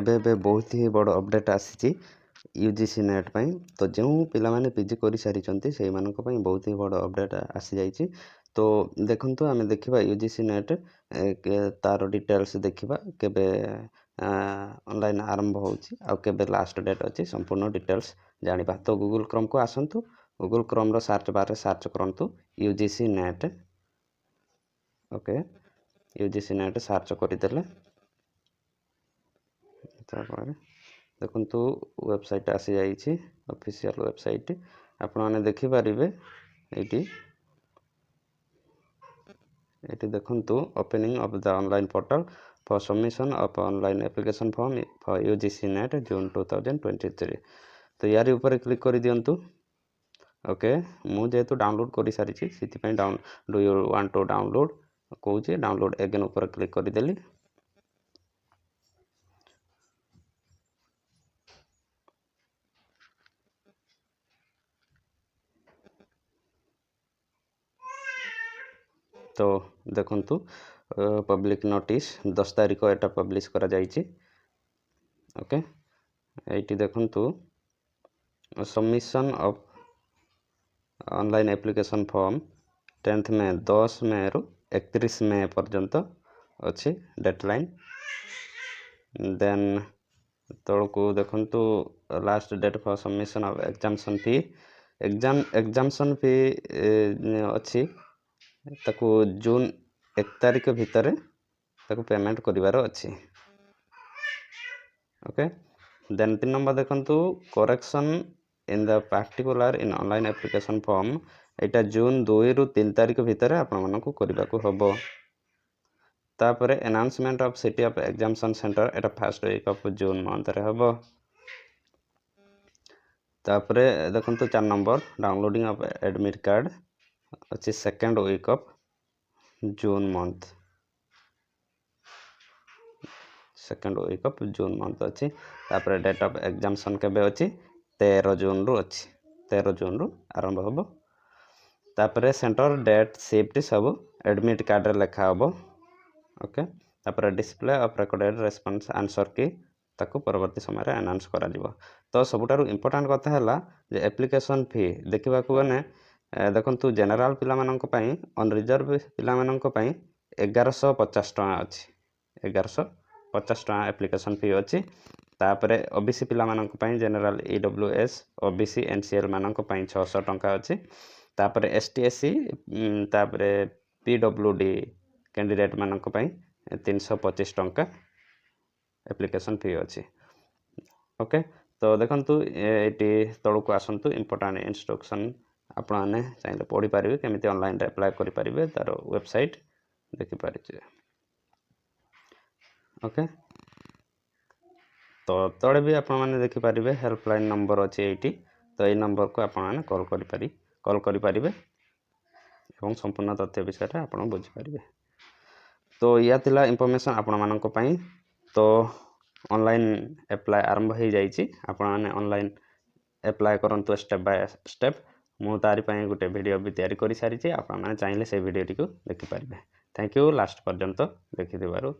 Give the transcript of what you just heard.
एबे बहुत ही बड़ अपडेट आसी यूजीसी नेट पाई। तो जो पिला माने पीजी कर सारी से बहुत ही बड़ अपडेट आसी जाइए। तो देखु आम देखा यूजीसी नेट तार डिटेल्स देखा केबे ऑनलाइन आरंभ होबे लास्ट डेट अच्छी संपूर्ण डिटेल्स जाना। तो गूगल क्रोम को आसतु, Google Chrome search bar search करूँ UGC NET. Okay, UGC NET search करदेले देखु वेबसाइट आसी जाइए, ऑफिशियल वेबसाइट आपण मैंने देखिपारे। ये देखु opening of the online portal for submission of online application form for UGC NET June 2023। तो यार ऊपर क्लिक कर दिंतु। ओके, मुझे डाउनलोड कर सारी से do you want to download कौचे डाउनलोड एगेन ऊपर क्लिक करदेली। तो देखु पब्लिक नोटिस 10 तारिख एटा पब्लिश करा जाइए। ओके, ये देखु submission of online application form 10 May 10 May रु 31 मे पर्यंत अच्छी डेडलाइन। देन तौक देखु last date for submission of examination fee. Examination fee अच्छी ताकू जून 1 तारिख भितर ताकू पेमेंट करिवार अच्छी। ओके, देन 3 नंबर देखु correction in the particular in online application form. एटा जून 2 रु 3 तारिख भितर आपण को करबा को हबो। तापरे announcement of city of examination centre एटा first week of June month रे हबो। तापरे देखु 4 number downloading of admit card अच्छी second week of June month, second week of June month अच्छी। तापरे डेट ऑफ एग्जामिनेशन केबे अच्छी 13 जून रु अच्छी, 13 जून रु आरंभ हबो। तापरे सेंटर डेट शिफ्ट सब एडमिट कार्ड रे लिखा हबो। ओके, तापरे display of recorded response answer की ताकू परवर्ती समय रे अनाउंस करा दिबो। तो सबुठारु इंपोर्टेंट कथा हैला जे एप्लिकेशन फी देखिबा को गने देखंतु जनरल पिला मानक पई अनरिजर्व पिला मानक पई 1150 टका अछि, 1150 टका एप्लिकेशन फी अछि। तापरे ओबीसी पिला मानक पई जनरल ईडब्ल्यूएस ओबीसी एनसीएल मानक पई 600 टका अछि। तापरे एसटीएससी तापरे पीडब्ल्यूडी कैंडिडेट मानक पई 325 टका एप्लिकेशन फी अछि। ओके, तो देखंतु एटी तळको आसंतु इंपोर्टेंट इंस्ट्रक्शन आपण माने चाहिले पढी पारिबे केमिति ऑनलाइन रे अप्लाई करि पारिबे तार वेबसाइट देखि पारिबे। ओके, तो तळे भी आपण माने देखि पारिबे हेल्पलाइन नंबर अछि एटी। तो ए नंबर को आपण माने कॉल करि पारिबे एवं संपूर्ण तथ्य विषय रे आपण बुझि पारिबे। तो या थिला इंफॉर्मेशन आपण मानक पई। तो ऑनलाइन अप्लाई आरंभ हो जाइए, आपण माने ऑनलाइन अप्लाई करंतु स्टेप बाय स्टेप। मु तारि पई गुटे वीडियो भी तैयारी करि सारी छी, आपण माने चाहिले से वीडियो टिको देखि पारिबे। थैंक यू लास्ट पर्यंत देखि दिबारु।